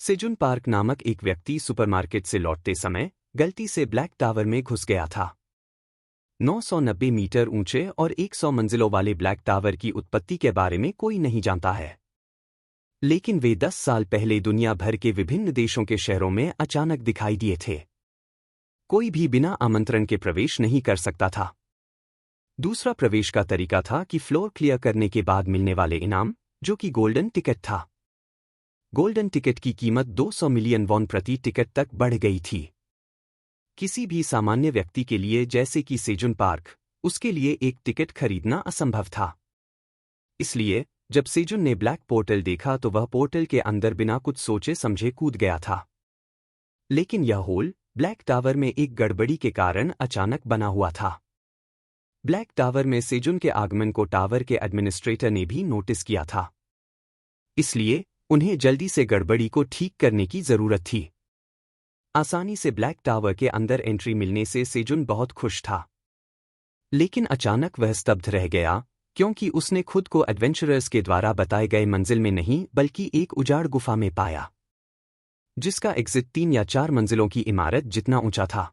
सेजुन park नामक एक व्यक्ति सुपरमार्केट से लौटते समय गलती से ब्लैक टावर में घुस गया था। 990 मीटर ऊंचे और 100 मंजिलों वाले ब्लैक टावर की उत्पत्ति के बारे में कोई नहीं जानता है, लेकिन वे 10 साल पहले दुनिया भर के विभिन्न देशों के शहरों में अचानक दिखाई दिए थे। कोई भी बिना आमंत्रण के प्रवेश नहीं कर सकता था। दूसरा प्रवेश का तरीका था कि फ्लोर क्लियर करने के बाद मिलने वाले इनाम, जो कि गोल्डन टिकट था। गोल्डन टिकट की कीमत 200 मिलियन वॉन प्रति टिकट तक बढ़ गई थी। किसी भी सामान्य व्यक्ति के लिए, जैसे कि सेजुन पार्क, उसके लिए एक टिकट खरीदना असंभव था। इसलिए जब सेजुन ने ब्लैक पोर्टल देखा तो वह पोर्टल के अंदर बिना कुछ सोचे समझे कूद गया था। लेकिन यह होल ब्लैक टावर में एक गड़बड़ी के कारण अचानक बना हुआ था। ब्लैक टावर में सेजुन के आगमन को टावर के एडमिनिस्ट्रेटर ने भी नोटिस किया था, इसलिए उन्हें जल्दी से गड़बड़ी को ठीक करने की जरूरत थी। आसानी से ब्लैक टावर के अंदर एंट्री मिलने से सेजुन बहुत खुश था, लेकिन अचानक वह स्तब्ध रह गया क्योंकि उसने खुद को एडवेंचरर्स के द्वारा बताए गए मंजिल में नहीं बल्कि एक उजाड़ गुफा में पाया, जिसका एग्जिट 3 या 4 मंजिलों की इमारत जितना ऊंचा था।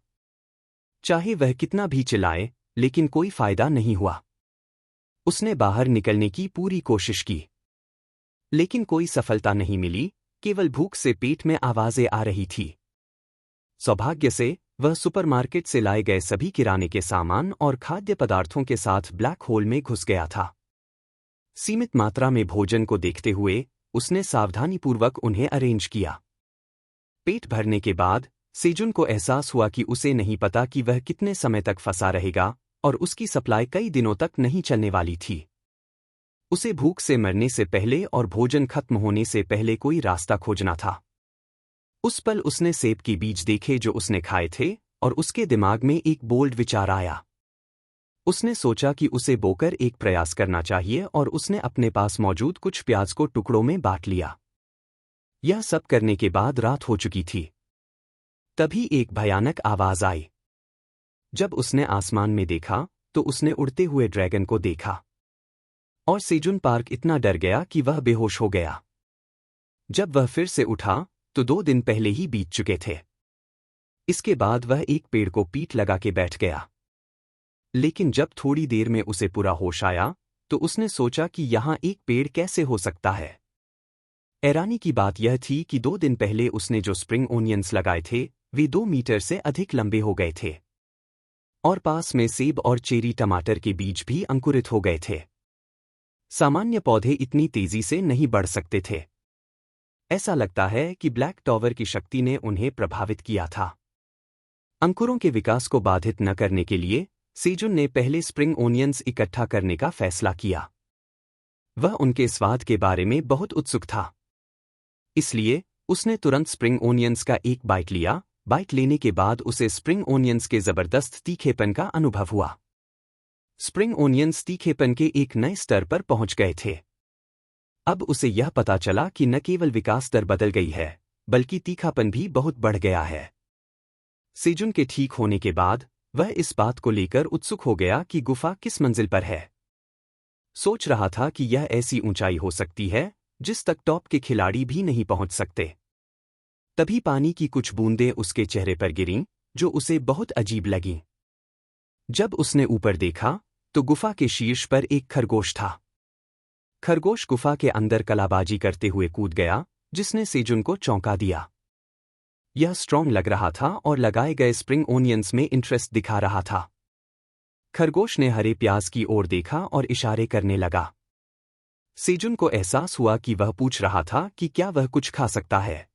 चाहे वह कितना भी चिल्लाए, लेकिन कोई फायदा नहीं हुआ। उसने बाहर निकलने की पूरी कोशिश की, लेकिन कोई सफलता नहीं मिली, केवल भूख से पेट में आवाजें आ रही थी। सौभाग्य से वह सुपरमार्केट से लाए गए सभी किराने के सामान और खाद्य पदार्थों के साथ ब्लैक होल में घुस गया था। सीमित मात्रा में भोजन को देखते हुए उसने सावधानीपूर्वक उन्हें अरेंज किया। पेट भरने के बाद सेजुन को एहसास हुआ कि उसे नहीं पता कि वह कितने समय तक फंसा रहेगा और उसकी सप्लाई कई दिनों तक नहीं चलने वाली थी। उसे भूख से मरने से पहले और भोजन खत्म होने से पहले कोई रास्ता खोजना था। उस पल उसने सेब के बीज देखे जो उसने खाए थे और उसके दिमाग में एक बोल्ड विचार आया। उसने सोचा कि उसे बोकर एक प्रयास करना चाहिए और उसने अपने पास मौजूद कुछ प्याज को टुकड़ों में बांट लिया। यह सब करने के बाद रात हो चुकी थी। तभी एक भयानक आवाज आई। जब उसने आसमान में देखा तो उसने उड़ते हुए ड्रैगन को देखा और सेजुन पार्क इतना डर गया कि वह बेहोश हो गया। जब वह फिर से उठा तो 2 दिन पहले ही बीत चुके थे। इसके बाद वह एक पेड़ को पीठ लगा के बैठ गया, लेकिन जब थोड़ी देर में उसे पूरा होश आया तो उसने सोचा कि यहां एक पेड़ कैसे हो सकता है। हैरानी की बात यह थी कि 2 दिन पहले उसने जो स्प्रिंग ओनियंस लगाए थे वे 2 मीटर से अधिक लंबे हो गए थे और पास में सेब और चेरी टमाटर के बीज भी अंकुरित हो गए थे। सामान्य पौधे इतनी तेजी से नहीं बढ़ सकते थे। ऐसा लगता है कि ब्लैक टावर की शक्ति ने उन्हें प्रभावित किया था। अंकुरों के विकास को बाधित न करने के लिए सेजुन ने पहले स्प्रिंग ओनियंस इकट्ठा करने का फैसला किया। वह उनके स्वाद के बारे में बहुत उत्सुक था, इसलिए उसने तुरंत स्प्रिंग ओनियंस का एक बाइट लिया। बाइट लेने के बाद उसे स्प्रिंग ओनियंस के जबरदस्त तीखेपन का अनुभव हुआ। स्प्रिंग ओनियंस तीखेपन के एक नए स्तर पर पहुंच गए थे। अब उसे यह पता चला कि न केवल विकास दर बदल गई है, बल्कि तीखापन भी बहुत बढ़ गया है। सेजुन के ठीक होने के बाद वह इस बात को लेकर उत्सुक हो गया कि गुफा किस मंजिल पर है। सोच रहा था कि यह ऐसी ऊंचाई हो सकती है जिस तक टॉप के खिलाड़ी भी नहीं पहुंच सकते। तभी पानी की कुछ बूंदें उसके चेहरे पर गिरीं, जो उसे बहुत अजीब लगीं। जब उसने ऊपर देखा तो गुफा के शीर्ष पर एक खरगोश था। खरगोश गुफा के अंदर कलाबाजी करते हुए कूद गया, जिसने सेजुन को चौंका दिया। यह स्ट्रॉन्ग लग रहा था और लगाए गए स्प्रिंग ओनियंस में इंटरेस्ट दिखा रहा था। खरगोश ने हरे प्याज की ओर देखा और इशारे करने लगा। सेजुन को एहसास हुआ कि वह पूछ रहा था कि क्या वह कुछ खा सकता है,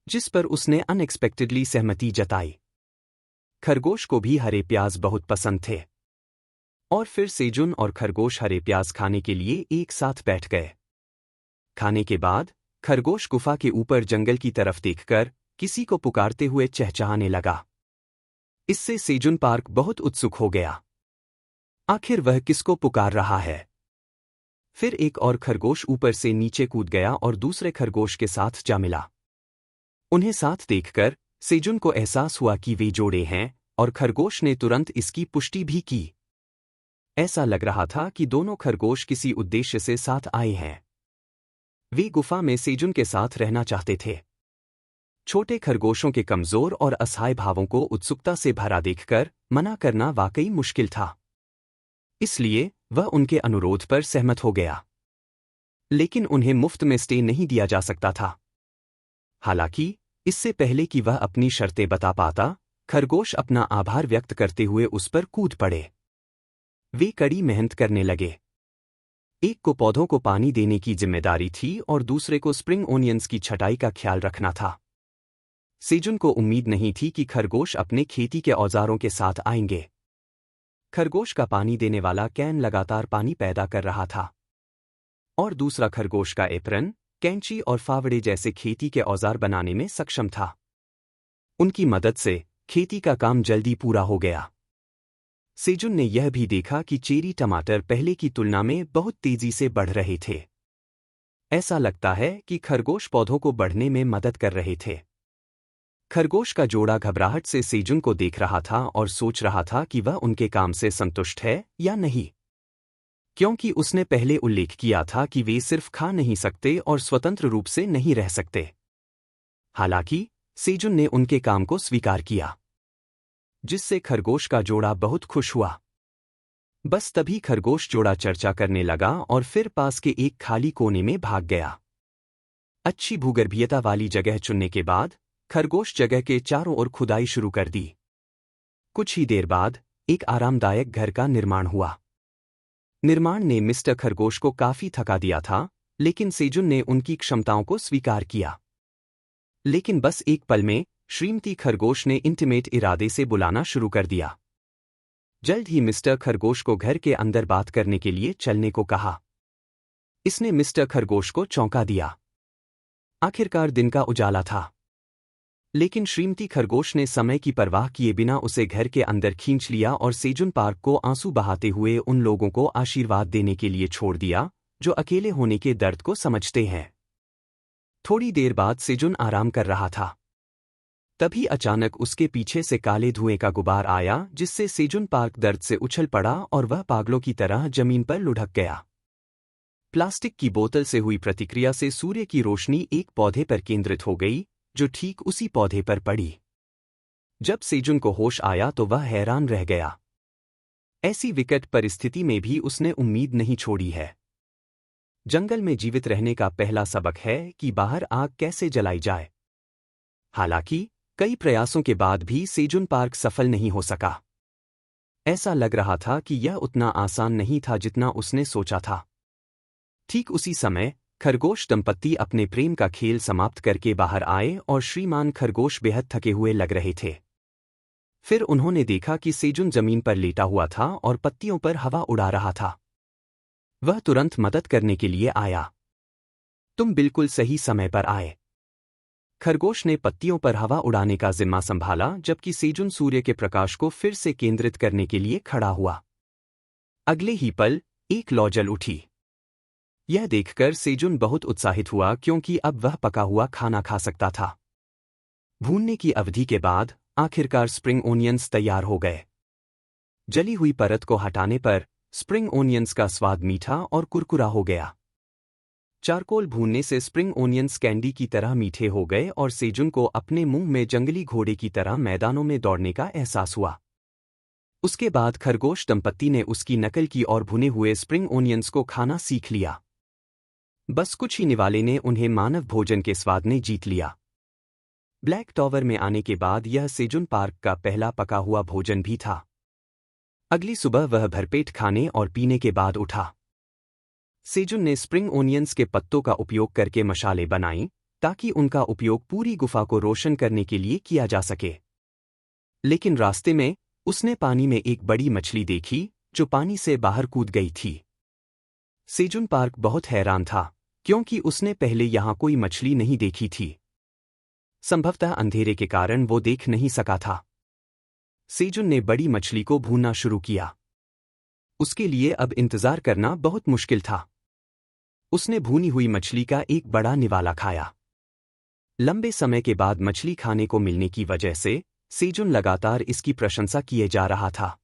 जिस पर उसने अनएक्सपेक्टेडली सहमति जताई। खरगोश को भी हरे प्याज बहुत पसंद थे और फिर सेजुन और खरगोश हरे प्याज खाने के लिए एक साथ बैठ गए। खाने के बाद खरगोश गुफा के ऊपर जंगल की तरफ देखकर किसी को पुकारते हुए चहचहाने लगा। इससे सेजुन पार्क बहुत उत्सुक हो गया। आखिर वह किसको पुकार रहा है? फिर एक और खरगोश ऊपर से नीचे कूद गया और दूसरे खरगोश के साथ जा मिला। उन्हें साथ देखकर सेजुन को एहसास हुआ कि वे जोड़े हैं और खरगोश ने तुरंत इसकी पुष्टि भी की। ऐसा लग रहा था कि दोनों खरगोश किसी उद्देश्य से साथ आए हैं। वे गुफा में सेजुन के साथ रहना चाहते थे। छोटे खरगोशों के कमजोर और असहाय भावों को उत्सुकता से भरा देखकर मना करना वाकई मुश्किल था। इसलिए वह उनके अनुरोध पर सहमत हो गया। लेकिन उन्हें मुफ्त में स्टे नहीं दिया जा सकता था। हालांकि इससे पहले कि वह अपनी शर्तें बता पाता, खरगोश अपना आभार व्यक्त करते हुए उस पर कूद पड़े। वे कड़ी मेहनत करने लगे। एक को पौधों को पानी देने की जिम्मेदारी थी और दूसरे को स्प्रिंग ओनियंस की छटाई का ख्याल रखना था। सेजुन को उम्मीद नहीं थी कि खरगोश अपने खेती के औजारों के साथ आएंगे। खरगोश का पानी देने वाला कैन लगातार पानी पैदा कर रहा था और दूसरा खरगोश का एप्रन, कैंची और फावड़े जैसे खेती के औजार बनाने में सक्षम था। उनकी मदद से खेती का काम जल्दी पूरा हो गया। सेजुन ने यह भी देखा कि चेरी टमाटर पहले की तुलना में बहुत तेजी से बढ़ रहे थे। ऐसा लगता है कि खरगोश पौधों को बढ़ने में मदद कर रहे थे। खरगोश का जोड़ा घबराहट से सेजुन को देख रहा था और सोच रहा था कि वह उनके काम से संतुष्ट है या नहीं, क्योंकि उसने पहले उल्लेख किया था कि वे सिर्फ खा नहीं सकते और स्वतंत्र रूप से नहीं रह सकते। हालांकि सेजुन ने उनके काम को स्वीकार किया, जिससे खरगोश का जोड़ा बहुत खुश हुआ। बस तभी खरगोश जोड़ा चर्चा करने लगा और फिर पास के एक खाली कोने में भाग गया। अच्छी भूगर्भीयता वाली जगह चुनने के बाद खरगोश जगह के चारों ओर खुदाई शुरू कर दी। कुछ ही देर बाद एक आरामदायक घर का निर्माण हुआ। निर्माण ने मिस्टर खरगोश को काफी थका दिया था, लेकिन सेजुन ने उनकी क्षमताओं को स्वीकार किया। लेकिन बस एक पल में श्रीमती खरगोश ने इंटीमेट इरादे से बुलाना शुरू कर दिया। जल्द ही मिस्टर खरगोश को घर के अंदर बात करने के लिए चलने को कहा। इसने मिस्टर खरगोश को चौंका दिया। आखिरकार दिन का उजाला था, लेकिन श्रीमती खरगोश ने समय की परवाह किए बिना उसे घर के अंदर खींच लिया और सेजुन पार्क को आंसू बहाते हुए उन लोगों को आशीर्वाद देने के लिए छोड़ दिया जो अकेले होने के दर्द को समझते हैं। थोड़ी देर बाद सेजुन आराम कर रहा था। तभी अचानक उसके पीछे से काले धुएं का गुबार आया, जिससे सेजुन पार्क दर्द से उछल पड़ा और वह पागलों की तरह जमीन पर लुढ़क गया। प्लास्टिक की बोतल से हुई प्रतिक्रिया से सूर्य की रोशनी एक पौधे पर केंद्रित हो गई, जो ठीक उसी पौधे पर पड़ी। जब सेजुन को होश आया तो वह हैरान रह गया। ऐसी विकट परिस्थिति में भी उसने उम्मीद नहीं छोड़ी है। जंगल में जीवित रहने का पहला सबक है कि बाहर आग कैसे जलाई जाए। हालांकि कई प्रयासों के बाद भी सेजुन पार्क सफल नहीं हो सका। ऐसा लग रहा था कि यह उतना आसान नहीं था जितना उसने सोचा था। ठीक उसी समय खरगोश दंपत्ति अपने प्रेम का खेल समाप्त करके बाहर आए और श्रीमान खरगोश बेहद थके हुए लग रहे थे। फिर उन्होंने देखा कि सेजुन जमीन पर लेटा हुआ था और पत्तियों पर हवा उड़ा रहा था। वह तुरंत मदद करने के लिए आया। तुम बिल्कुल सही समय पर आए। खरगोश ने पत्तियों पर हवा उड़ाने का जिम्मा संभाला, जबकि सेजुन सूर्य के प्रकाश को फिर से केंद्रित करने के लिए खड़ा हुआ। अगले ही पल एक लौ जल उठी। यह देखकर सेजुन बहुत उत्साहित हुआ, क्योंकि अब वह पका हुआ खाना खा सकता था। भूनने की अवधि के बाद आखिरकार स्प्रिंग ओनियंस तैयार हो गए। जली हुई परत को हटाने पर स्प्रिंग ओनियंस का स्वाद मीठा और कुरकुरा हो गया। चारकोल भूनने से स्प्रिंग ओनियंस कैंडी की तरह मीठे हो गए और सेजुन को अपने मुंह में जंगली घोड़े की तरह मैदानों में दौड़ने का एहसास हुआ। उसके बाद खरगोश दंपत्ति ने उसकी नकल की और भुने हुए स्प्रिंग ओनियंस को खाना सीख लिया। बस कुछ ही निवाले ने उन्हें मानव भोजन के स्वाद ने जीत लिया। ब्लैक टावर में आने के बाद यह सेजुन पार्क का पहला पका हुआ भोजन भी था। अगली सुबह वह भरपेट खाने और पीने के बाद उठा। सेजुन ने स्प्रिंग ओनियंस के पत्तों का उपयोग करके मशालें बनाईं, ताकि उनका उपयोग पूरी गुफा को रोशन करने के लिए किया जा सके। लेकिन रास्ते में उसने पानी में एक बड़ी मछली देखी, जो पानी से बाहर कूद गई थी। सेजुन पार्क बहुत हैरान था, क्योंकि उसने पहले यहां कोई मछली नहीं देखी थी। संभवतः अंधेरे के कारण वो देख नहीं सका था। सेजुन ने बड़ी मछली को भूनना शुरू किया। उसके लिए अब इंतजार करना बहुत मुश्किल था। उसने भूनी हुई मछली का एक बड़ा निवाला खाया। लंबे समय के बाद मछली खाने को मिलने की वजह से सेजुन लगातार इसकी प्रशंसा किए जा रहा था।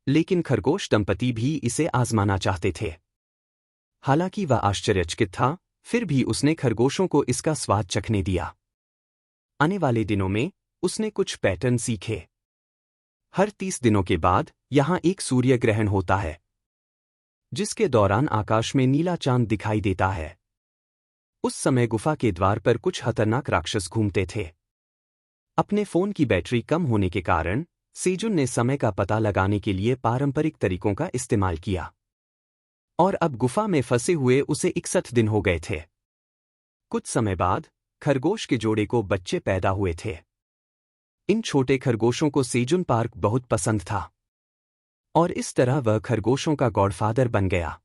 लेकिन खरगोश दंपति भी इसे आजमाना चाहते थे। हालांकि वह आश्चर्यचकित था, फिर भी उसने खरगोशों को इसका स्वाद चखने दिया। आने वाले दिनों में उसने कुछ पैटर्न सीखे। हर 30 दिनों के बाद यहां एक सूर्य ग्रहण होता है, जिसके दौरान आकाश में नीला चांद दिखाई देता है। उस समय गुफा के द्वार पर कुछ खतरनाक राक्षस घूमते थे। अपने फोन की बैटरी कम होने के कारण सेजुन ने समय का पता लगाने के लिए पारंपरिक तरीकों का इस्तेमाल किया, और अब गुफा में फंसे हुए उसे 61 दिन हो गए थे। कुछ समय बाद खरगोश के जोड़े को बच्चे पैदा हुए थे। इन छोटे खरगोशों को सेजुन पार्क बहुत पसंद था, और इस तरह वह खरगोशों का गॉडफादर बन गया।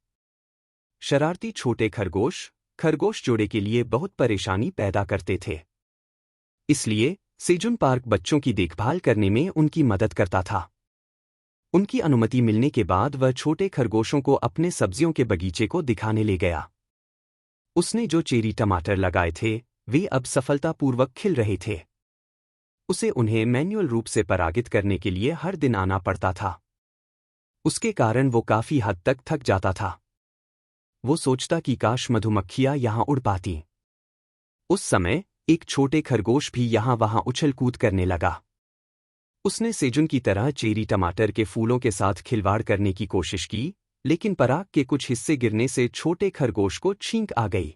शरारती छोटे खरगोश खरगोश जोड़े के लिए बहुत परेशानी पैदा करते थे, इसलिए सेजुन पार्क बच्चों की देखभाल करने में उनकी मदद करता था। उनकी अनुमति मिलने के बाद वह छोटे खरगोशों को अपने सब्जियों के बगीचे को दिखाने ले गया। उसने जो चेरी टमाटर लगाए थे वे अब सफलतापूर्वक खिल रहे थे। उसे उन्हें मैन्युअल रूप से परागित करने के लिए हर दिन आना पड़ता था। उसके कारण वो काफी हद तक थक जाता था। वो सोचता कि काश मधुमक्खियां यहां उड़ पाती। उस समय एक छोटे खरगोश भी यहां वहां उछल कूद करने लगा। उसने सेजुन की तरह चेरी टमाटर के फूलों के साथ खिलवाड़ करने की कोशिश की, लेकिन पराग के कुछ हिस्से गिरने से छोटे खरगोश को छींक आ गई।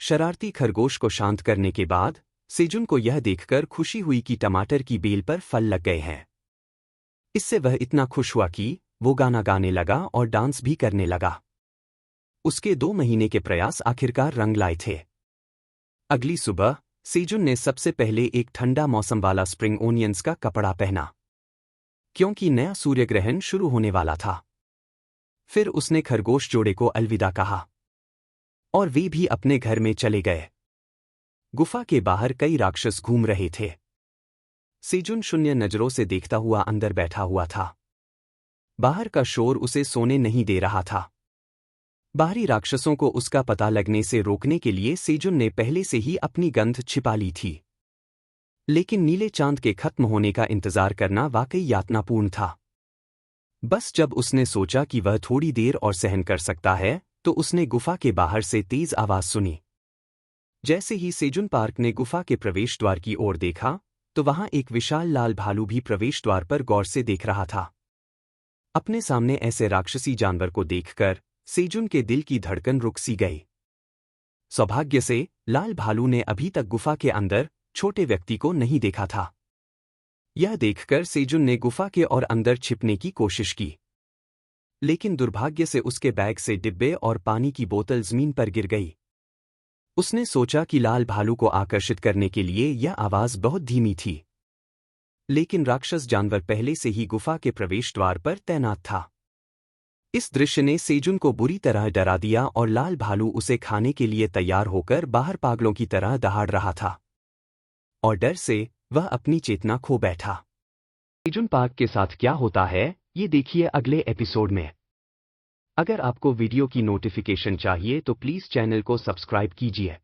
शरारती खरगोश को शांत करने के बाद सेजुन को यह देखकर खुशी हुई कि टमाटर की बेल पर फल लग गए हैं। इससे वह इतना खुश हुआ कि वो गाना गाने लगा और डांस भी करने लगा। उसके 2 महीने के प्रयास आखिरकार रंग लाए थे। अगली सुबह सेजुन ने सबसे पहले एक ठंडा मौसम वाला स्प्रिंग ओनियंस का कपड़ा पहना, क्योंकि नया सूर्य ग्रहण शुरू होने वाला था। फिर उसने खरगोश जोड़े को अलविदा कहा, और वे भी अपने घर में चले गए। गुफा के बाहर कई राक्षस घूम रहे थे। सेजुन शून्य नजरों से देखता हुआ अंदर बैठा हुआ था। बाहर का शोर उसे सोने नहीं दे रहा था। बाहरी राक्षसों को उसका पता लगने से रोकने के लिए सेजुन ने पहले से ही अपनी गंध छिपा ली थी। लेकिन नीले चांद के खत्म होने का इंतजार करना वाकई यातनापूर्ण था। बस जब उसने सोचा कि वह थोड़ी देर और सहन कर सकता है, तो उसने गुफा के बाहर से तेज आवाज सुनी। जैसे ही सेजुन पार्क ने गुफा के प्रवेश द्वार की ओर देखा, तो वहां एक विशाल लाल भालू भी प्रवेश द्वार पर गौर से देख रहा था। अपने सामने ऐसे राक्षसी जानवर को देखकर सेजुन के दिल की धड़कन रुक सी गई। सौभाग्य से लाल भालू ने अभी तक गुफा के अंदर छोटे व्यक्ति को नहीं देखा था। यह देखकर सेजुन ने गुफा के और अंदर छिपने की कोशिश की, लेकिन दुर्भाग्य से उसके बैग से डिब्बे और पानी की बोतल जमीन पर गिर गई। उसने सोचा कि लाल भालू को आकर्षित करने के लिए यह आवाज बहुत धीमी थी, लेकिन राक्षस जानवर पहले से ही गुफा के प्रवेश द्वार पर तैनात था। इस दृश्य ने सेजुन को बुरी तरह डरा दिया और लाल भालू उसे खाने के लिए तैयार होकर बाहर पागलों की तरह दहाड़ रहा था, और डर से वह अपनी चेतना खो बैठा। सेजुन पार्क के साथ क्या होता है ये देखिए अगले एपिसोड में। अगर आपको वीडियो की नोटिफिकेशन चाहिए तो प्लीज चैनल को सब्सक्राइब कीजिए,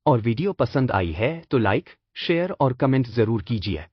और वीडियो पसंद आई है तो लाइक, शेयर और कमेंट जरूर कीजिए।